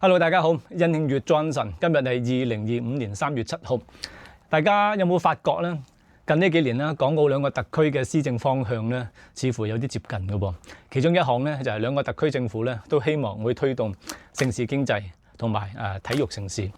Hello，大家好，印慶月 Johnson， 今日係2025年3月7號。大家有冇發覺呢？近呢幾年咧，港澳兩個特區嘅施政方向咧，似乎有啲接近嘅噃。其中一項咧就係兩個特區政府咧都希望會推動盛事經濟同埋體育盛事，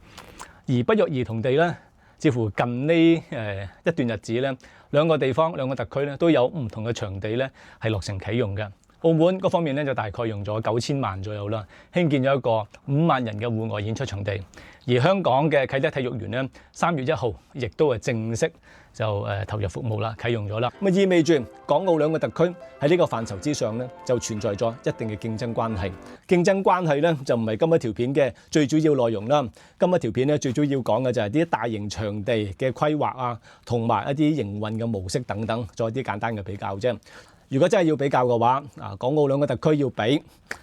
而不約而同地咧，似乎近呢一段日子咧，兩個地方兩個特區咧都有唔同嘅場地咧係落成啟用嘅。澳門嗰方面咧就大概用咗9000萬左右啦，興建咗一個5萬人嘅戶外演出場地。而香港嘅啟德體育園咧，3月1號亦都係正式就投入服務啦，啟用咗啦。咁意味住港澳兩個特區喺呢個範疇之上咧，就存在咗一定嘅競爭關係。競爭關係咧就唔係今一條片嘅最主要內容啦。今一條片咧最主要講嘅就係啲大型場地嘅規劃啊，同埋一啲營運嘅模式等等，再啲簡單嘅比較啫。如果真係要比較嘅話，港澳兩個特區要比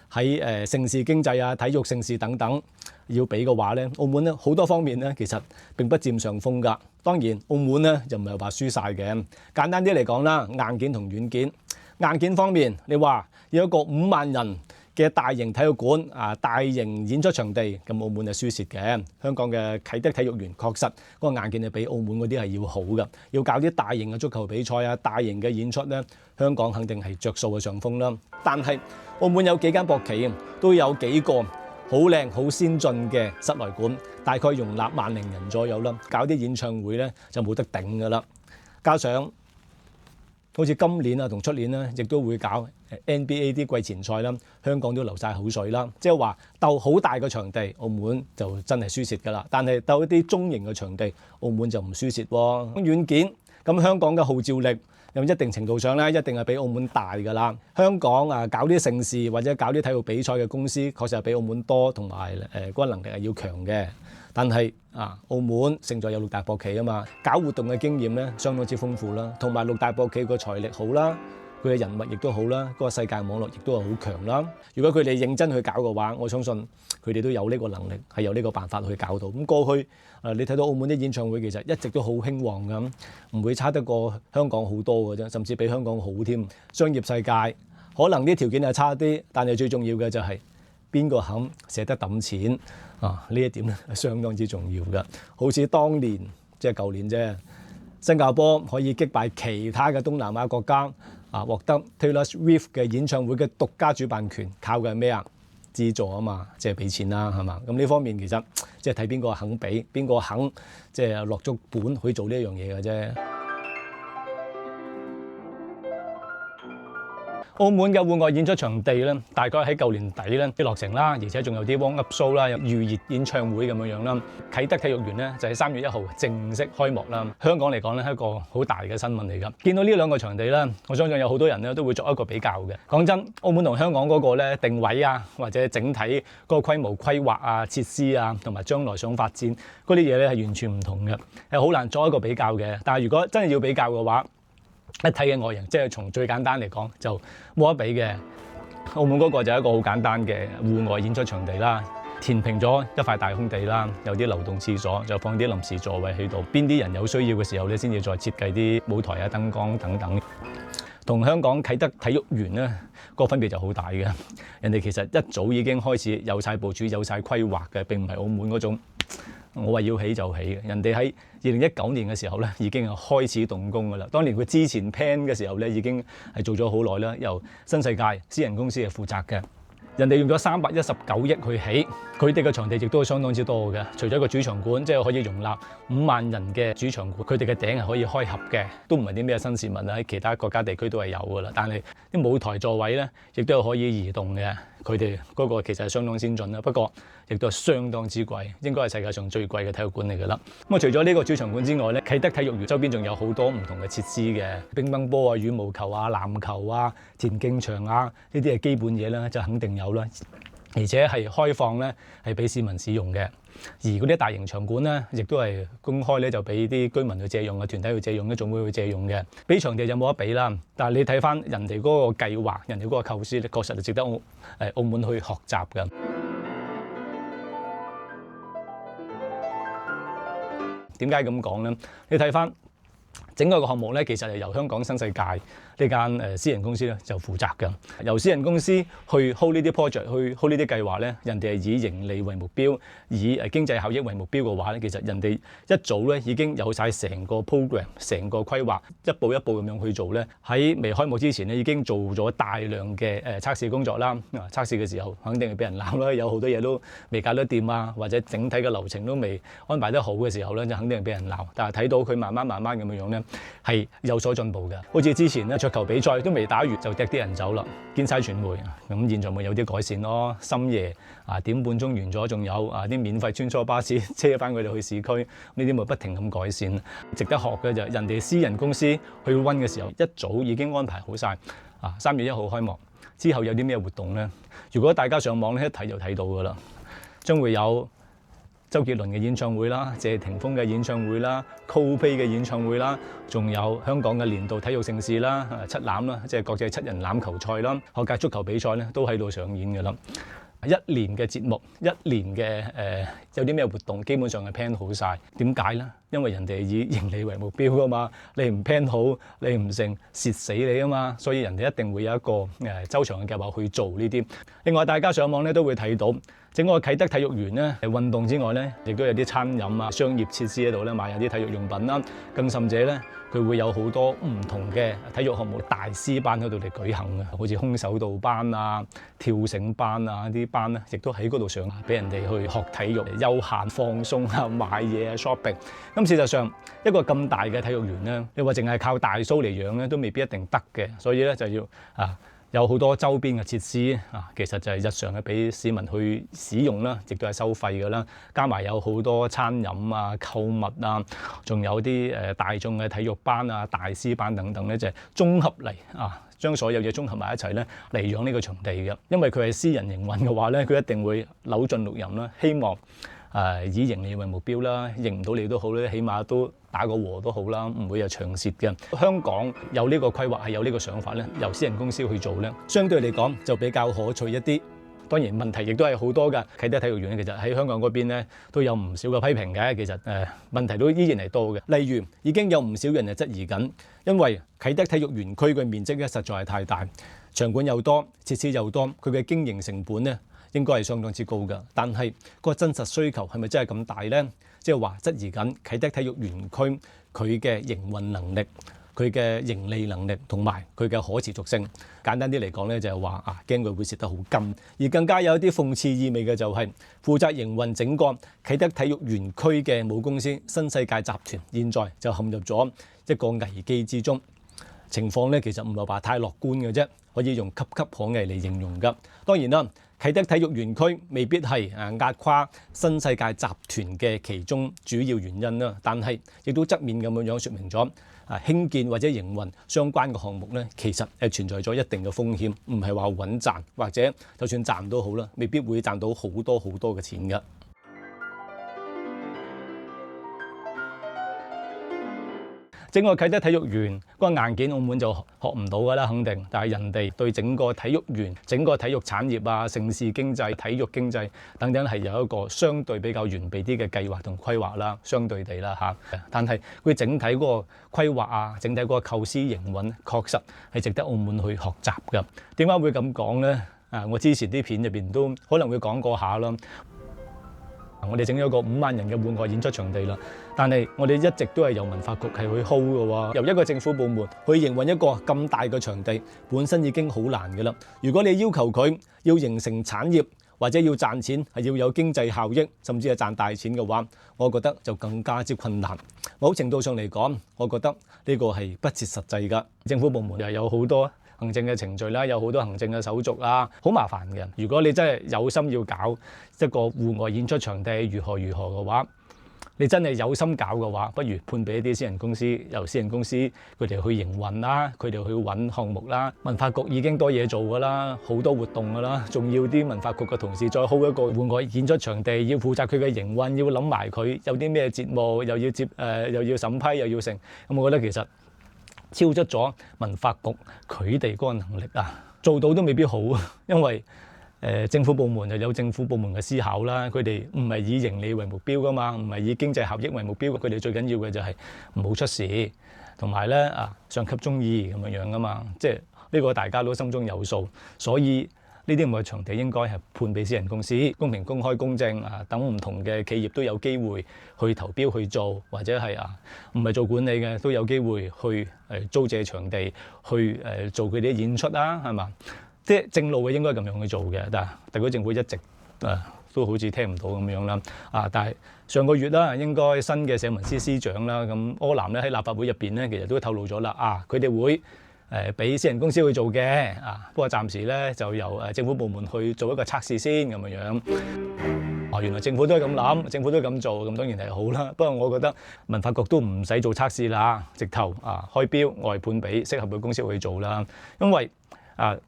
喺盛事經濟啊、體育盛事等等要比嘅話咧，澳門咧好多方面咧其實並不佔上風㗎。當然，澳門咧就唔係話輸晒嘅。簡單啲嚟講啦，硬件同軟件。硬件方面，你話有一個5萬人嘅大型體育館大型演出場地，咁澳門係輸蝕嘅。香港嘅啟德體育園確實嗰個硬件係比澳門嗰啲係要好嘅。要搞啲大型嘅足球比賽啊、大型嘅演出咧，香港肯定係着數嘅上風啦。但係澳門有幾間博企都有幾個好靚、好先進嘅室內館，大概容納10000人左右啦。搞啲演唱會咧就冇得頂㗎啦。加上好似今年啊同出年咧，亦都會搞NBA 啲季前賽啦，香港都流晒口水啦。即係話鬥好大嘅場地，澳門就真係輸蝕㗎啦。但係鬥一啲中型嘅場地，澳門就唔輸蝕喎。軟件咁香港嘅號召力，有一定程度上咧，一定係比澳門大㗎啦。香港搞啲盛事或者搞啲體育比賽嘅公司，確實係比澳門多，同埋嗰個能力係要強嘅。但係澳門勝在有6大博企啊嘛，搞活動嘅經驗咧相當之豐富啦，同埋6大博企個財力好啦，佢嘅人脈亦都好啦，嗰個世界網絡亦都係好強啦。如果佢哋認真去搞嘅話，我相信佢哋都有呢個能力，係有呢個辦法去搞到。咁過去你睇到澳門啲演唱會其實一直都好興旺咁，唔會差得過香港好多嘅啫，甚至比香港好添。商業世界可能啲條件係差啲，但係最重要嘅就係邊個肯捨得揼錢呢一點咧係相當之重要嘅。好似當年即係舊年啫，新加坡可以擊敗其他嘅東南亞國家獲得 Taylor Swift 嘅演唱會嘅獨家主辦權，靠嘅係咩啊？資助啊嘛，即係俾錢啦，係嘛？咁呢方面其實即係睇邊個肯俾，邊個肯即係落足本去做呢一樣嘢嘅啫。澳門嘅戶外演出場地咧，大概喺舊年底咧落成啦，而且仲有啲 warm up show 啦、預熱演唱會咁樣啦。啟德體育園咧就喺3月1號正式開幕啦。香港嚟講咧係一個好大嘅新聞嚟㗎。見到呢兩個場地咧，我相信有好多人咧都會作一個比較嘅。講真，澳門同香港嗰個咧定位啊，或者整體嗰個規模規劃啊、設施啊，同埋將來想發展嗰啲嘢咧係完全唔同嘅，係好難作一個比較嘅。但係如果真係要比較嘅話，一睇嘅外形，即係從最簡單嚟講就冇得比嘅。澳門嗰個就係一個好簡單嘅戶外演出場地啦，填平咗一塊大空地啦，有啲流動廁所，就放啲臨時座位喺度。邊啲人有需要嘅時候咧，先至再設計啲舞台啊、燈光等等。同香港啟德體育園咧個分別就好大嘅。人哋其實一早已經開始有晒部署、有晒規劃嘅，並唔係澳門嗰種我話要起就起嘅。人哋喺2019年嘅時候咧，已經係開始動工㗎啦。當年佢之前 plan 嘅時候咧，已經係做咗好耐啦，由新世界私人公司係負責嘅。人哋用咗319億去起，佢哋嘅場地亦都係相當之多嘅。除咗個主場館，即係可以容納5萬人嘅主場館，佢哋嘅頂係可以開合嘅，都唔係啲咩新事物啦。喺其他國家地區都係有㗎啦。但係啲舞台座位咧，亦都係可以移動嘅。佢哋嗰個其實係相當先進啦，不過亦都係相當之貴，應該係世界上最貴嘅體育館嚟㗎啦。咁啊，除咗呢個主場館之外咧，啟德體育園周邊仲有好多唔同嘅設施嘅，乒乓波啊、羽毛球啊、籃球啊、田徑場啊，呢啲係基本嘢啦，就肯定有啦。而且係開放咧，係俾市民使用嘅。而嗰啲大型場館咧，亦都係公開咧，就俾啲居民去借用嘅，團體去借用，總會去借用嘅。比場地就冇得比啦。但係你睇翻人哋嗰個計劃，人哋嗰個構思咧，確實係值得澳門去學習嘅。點解咁講咧？你睇翻整個項目咧，其實係由香港新世界呢間私人公司咧就負責嘅。由私人公司去 hold 呢啲 project，去 hold 呢啲計劃咧，人哋係以盈利為目標，以經濟效益為目標嘅話咧，其實人哋一早咧已經有晒成個 program、成個規劃，一步一步咁樣去做咧。喺未開幕之前咧，已經做咗大量嘅測試工作啦。測試嘅時候肯定係俾人鬧啦，有好多嘢都未搞得掂啊，或者整體嘅流程都未安排得好嘅時候咧，就肯定係俾人鬧。但係睇到佢慢慢咁樣咧，係有所進步嘅。好似之前咧桌球比賽都未打完就踢啲人走啦，見晒傳媒。咁現在咪有啲改善咯。深夜點半鐘完咗，仲有啲免費穿梭巴士車翻佢哋去市區，呢啲咪不停咁改善。值得學嘅就係人哋私人公司去溫嘅時候，一早已經安排好晒。3月1號開幕之後有啲咩活動咧？如果大家上網咧一睇就睇到噶啦，將會有周杰倫嘅演唱會啦、謝霆鋒嘅演唱會啦、Coldplay 嘅演唱會啦，仲有香港嘅年度體育盛事啦、七欖啦，即係國際7人欖球賽啦、學界足球比賽咧，都喺度上演嘅啦。一年嘅節目，一年嘅有啲咩活動，基本上係 plan 好晒。點解咧？因為人哋以盈利為目標噶嘛，你唔 plan 好，你唔成蝕死你啊嘛，所以人哋一定會有一個周詳嘅計劃去做呢啲。另外，大家上網咧都會睇到，整個啟德體育園咧，運動之外咧，亦都有啲餐飲啊、商業設施喺度咧，買有啲體育用品啦，更甚者咧，佢會有好多唔同嘅體育項目大師班喺度嚟舉行嘅，好似空手道班啊、跳繩班啊啲班咧，亦都喺嗰度上，俾人哋去學體育、休閒放鬆啊、買嘢啊、shopping。咁事實上一個咁大嘅體育園咧，你話淨係靠大 show 嚟養咧，都未必一定得嘅，所以咧就要有好多周邊嘅設施其實就係日常嘅俾市民去使用啦，亦都係收費㗎啦。加埋有好多餐飲啊、購物啊，仲有啲大眾嘅體育班啊、大師班等等咧，就係綜合嚟將所有嘢綜合埋一齊咧嚟養呢個場地嘅。因為佢係私人營運嘅話咧，佢一定會扭盡六壬啦，希望以盈利為目標啦，贏唔到你都好咧，起碼都打個和都好啦，唔會有長蝕嘅。香港有呢個規劃係有呢個想法咧，由私人公司去做咧，相對嚟講就比較可取一啲。當然問題亦都係好多㗎。啟德體育園其實喺香港嗰邊咧都有唔少嘅批評嘅，其實問題都依然係多嘅。例如已經有唔少人係質疑緊，因為啟德體育園區嘅面積咧實在係太大，場館又多，設施又多，佢嘅經營成本咧應該係相當之高㗎。但係個真實需求係咪真係咁大呢？即係話質疑緊啟德體育園區佢嘅營運能力、佢嘅盈利能力同埋佢嘅可持續性。簡單啲嚟講咧，就係話驚佢會蝕得好金。而更加有一啲諷刺意味嘅就係負責營運整個啟德體育園區嘅母公司新世界集團，現在就陷入咗一個危機之中。情況咧其實唔係話太樂觀嘅啫，可以用岌岌可危嚟形容㗎。當然啦，啟德體育園區未必係壓垮新世界集團嘅其中主要原因啦，但係亦都側面咁樣説明咗興建或者營運相關嘅項目咧，其實係存在咗一定嘅風險，唔係話穩賺，或者就算賺都好啦，未必會賺到好多嘅錢㗎。整個啟德體育園嗰個硬件，澳門就學唔到㗎啦，肯定。但係人哋對整個體育園、整個體育產業啊、盛事經濟、體育經濟等等係有一個相對比較完備啲嘅計劃同規劃啦，相對地啦嚇。但係佢整體嗰個規劃啊、整體嗰個構思營運，確實係值得澳門去學習㗎。點解會咁講呢？我之前啲片入邊都可能會講過下啦。我哋整咗個5萬人嘅戶外演出場地啦，但係我哋一直都係由文化局係去 hold 嘅喎。由一個政府部門去營運一個咁大嘅場地，本身已經好難嘅啦。如果你要求佢要形成產業或者要賺錢，係要有經濟效益，甚至係賺大錢嘅話，我覺得就更加之困難。某程度上嚟講，我覺得呢個係不切實際㗎。政府部門又有好多行政嘅程序啦，有好多行政嘅手續啦，好麻煩嘅。如果你真係有心要搞一個戶外演出場地如何嘅話，你真係有心搞嘅話，不如判俾一啲私人公司，由私人公司佢哋去營運啦，佢哋去揾項目啦。文化局已經多嘢做㗎啦，好多活動㗎啦，仲要啲文化局嘅同事再 hold 一個戶外演出場地，要負責佢嘅營運，要諗埋佢有啲咩節目，又要又要審批，又要成。咁我覺得其實超出咗文化局佢哋嗰個能力做到都未必好，因為政府部門就有政府部門嘅思考啦，佢哋唔係以盈利為目標噶嘛，唔係以經濟效益為目標，佢哋最緊要嘅就係唔好出事，同埋咧上級中意咁樣噶嘛，即係呢個大家都心中有數，所以呢啲咁嘅場地應該係判俾私人公司，公平、公開、公正等唔同嘅企業都有機會去投標去做，或者係唔係做管理嘅都有機會去租借場地去做佢哋嘅演出啦，係嘛？即係正路嘅應該咁樣去做嘅，但係特區政府一直都好似聽唔到咁樣啦。但係上個月啦，應該新嘅社民司司長啦，咁柯南咧喺立法會入邊咧，其實都透露咗啦，佢哋會俾私人公司去做嘅，不過暫時咧就由政府部門去做一個測試先咁樣。原來政府都係咁諗，政府都係咁做，咁當然係好啦。不過我覺得文化局都唔使做測試啦，直頭開標外判俾適合嘅公司去做啦。因為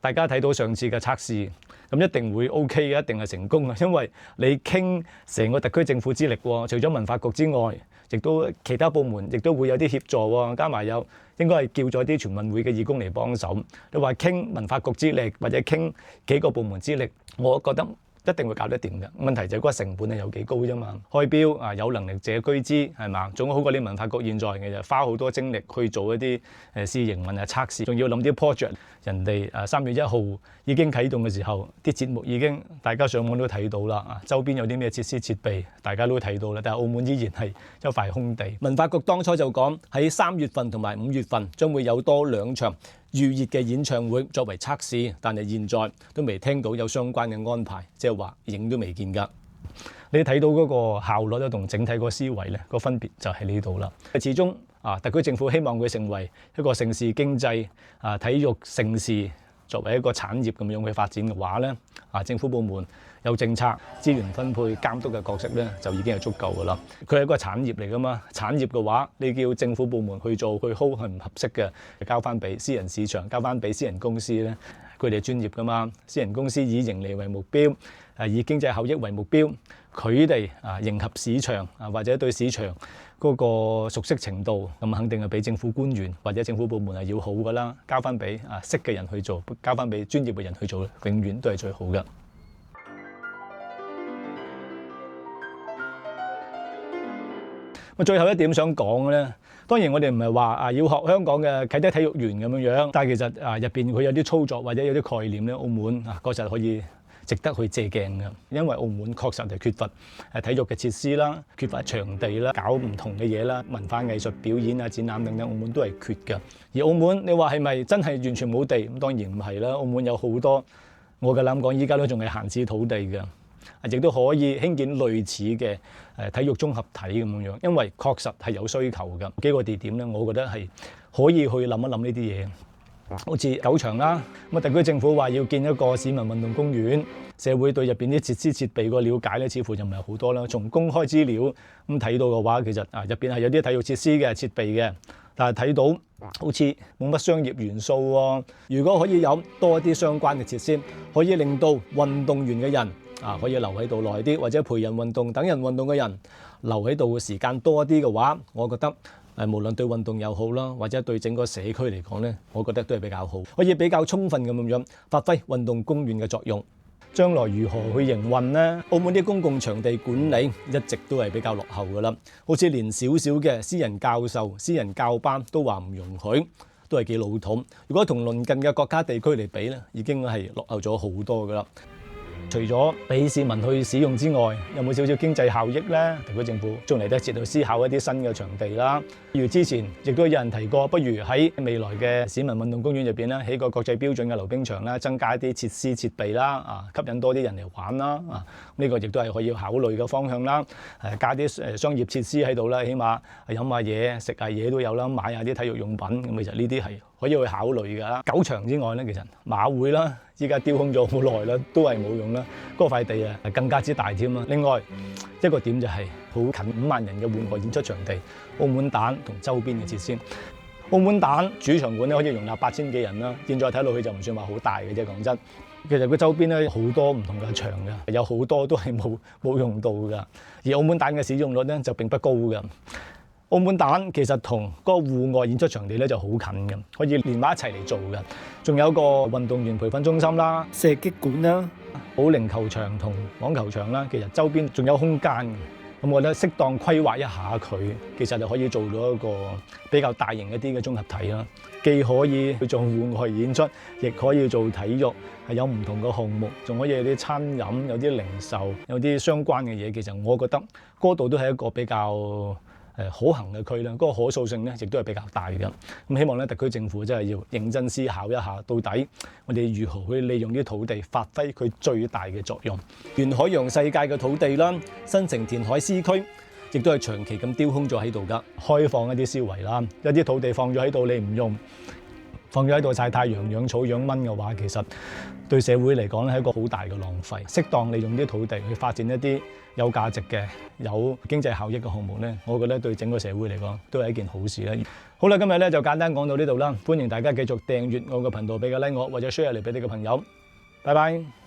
大家睇到上次嘅測試，咁一定會 OK 嘅，一定係成功嘅。因為你傾成個特區政府之力喎，除咗文化局之外，亦都其他部門亦都會有啲協助喎，加埋有應該係叫咗啲全運會嘅義工嚟幫手。你話傾文化局之力，或者傾幾個部門之力，我覺得一定會搞得掂嘅。問題就係嗰個成本係有幾高啫嘛。開標有能力者居之係嘛，總好過你文化局現在嘅就花好多精力去做一啲試營運測試，仲要諗啲 project。人哋3月1號已經啟動嘅時候，啲節目已經大家上網都睇到啦。周邊有啲咩設施設備，大家都睇到啦。但係澳門依然係一塊空地。文化局當初就講喺3月份同埋5月份將會有多2場預熱嘅演唱會作為測試，但係現在都未聽到有相關嘅安排，即係話影都未見㗎。你睇到嗰個效率咧同整體個思維咧個分別就喺呢度啦。始終特區政府希望佢成為一個盛事經濟體育盛事作為一個產業咁樣去發展嘅話咧，政府部門有政策、資源分配、監督嘅角色咧就已經係足夠㗎啦。佢係一個產業嚟㗎嘛，產業嘅話你叫政府部門去做去 hold 係唔合適嘅，交翻俾私人市場、交翻俾私人公司咧，佢哋係專業㗎嘛。私人公司以盈利為目標，以經濟效益為目標，佢哋迎合市場或者對市場嗰個熟悉程度，咁肯定係比政府官員或者政府部門係要好㗎啦。交翻俾識嘅人去做，交翻俾專業嘅人去做，永遠都係最好嘅。最後一點想講嘅咧，當然我哋唔係話要學香港嘅啟德體育園咁樣，但係其實入邊佢有啲操作或者有啲概念咧，澳門確實可以值得去借鏡嘅，因為澳門確實係缺乏體育嘅設施啦，缺乏場地啦，搞唔同嘅嘢啦，文化藝術表演展覽等等，澳門都係缺嘅。而澳門你話係咪真係完全冇地？咁當然唔係啦，澳門有好多，我夠膽講依家都仲係閒置土地嘅，亦都可以興建類似嘅體育綜合體咁樣，因為確實係有需求嘅。幾個地點咧，我覺得係可以去諗一諗呢啲嘢。好似狗場啦，咁特區政府話要建一個市民運動公園，社會對入邊啲設施設備個了解咧，似乎就唔係好多啦。從公開資料咁睇到嘅話，其實入邊係有啲體育設施嘅設備嘅，但係睇到好似冇乜商業元素喎。如果可以有多啲相關嘅設施，可以令到運動員嘅人可以留喺度耐啲，或者陪人運動、等人運動嘅人留喺度嘅時間多啲嘅話，我覺得無論對運動又好啦，或者對整個社區嚟講咧，我覺得都係比較好，可以比較充分咁樣發揮運動公園嘅作用。將來如何去營運呢？澳門啲公共場地管理一直都係比較落後㗎啦，好似連少少嘅私人教授、私人教班都話唔容許，都係幾老土。如果同鄰近嘅國家地區嚟比咧，已經係落後咗好多㗎啦。除咗俾市民去使用之外，有冇少少經濟效益呢？特區政府仲嚟得切去思考一啲新嘅場地啦。例如之前亦都有人提過，不如喺未來嘅市民運動公園入邊咧，起個國際標準嘅溜冰場啦，增加一啲設施設備啦，吸引多啲人嚟玩啦。呢個亦都係可以考慮嘅方向啦。加啲商業設施喺度啦，起碼飲下嘢、食下嘢都有啦，買下啲體育用品。咁其實呢啲係可以去考慮㗎。狗場之外咧，其實馬會啦，依家丟空咗好耐啦，都係冇用啦。嗰塊地更加之大添啦。另外一個點就係好近5萬人嘅戶外演出場地，澳門蛋同周邊嘅設施。澳門蛋主場館咧可以容納8000幾人啦。現在睇落去就唔算話好大嘅啫，講真。其實佢周邊咧好多唔同嘅場嘅，有好多都係冇用到㗎。而澳門蛋嘅使用率咧就並不高㗎。澳門蛋其實同嗰個戶外演出場地咧就好近嘅，可以連埋一齊嚟做嘅。仲有個運動員培訓中心啦、射擊館啦、保齡球場同網球場啦，其實周邊仲有空間嘅。咁我覺得適當規劃一下佢，其實就可以做到一個比較大型一啲嘅綜合體啦。既可以去做戶外演出，亦可以做體育，係有唔同嘅項目，仲可以有啲餐飲、有啲零售、有啲相關嘅嘢。其實我覺得嗰度都係一個比較可行嘅區啦，嗰個可塑性咧亦都係比較大嘅。咁希望咧特區政府真係要認真思考一下，到底我哋如何去利用啲土地，發揮佢最大嘅作用。沿海洋世界嘅土地啦，新城填海 C 區，亦都係長期咁丟空咗喺度㗎。開放一啲思維啦，一啲土地放咗喺度你唔用，放咗喺度曬太陽、養草、養蚊嘅話，其實對社會嚟講咧係一個好大嘅浪費。適當利用啲土地去發展一啲有價值嘅、有經濟效益嘅項目咧，我覺得對整個社會嚟講都係一件好事啦。好啦，今日咧就簡單講到呢度啦。歡迎大家繼續訂閱我嘅頻道，俾個 like 我，或者 share 嚟俾你嘅朋友。拜拜。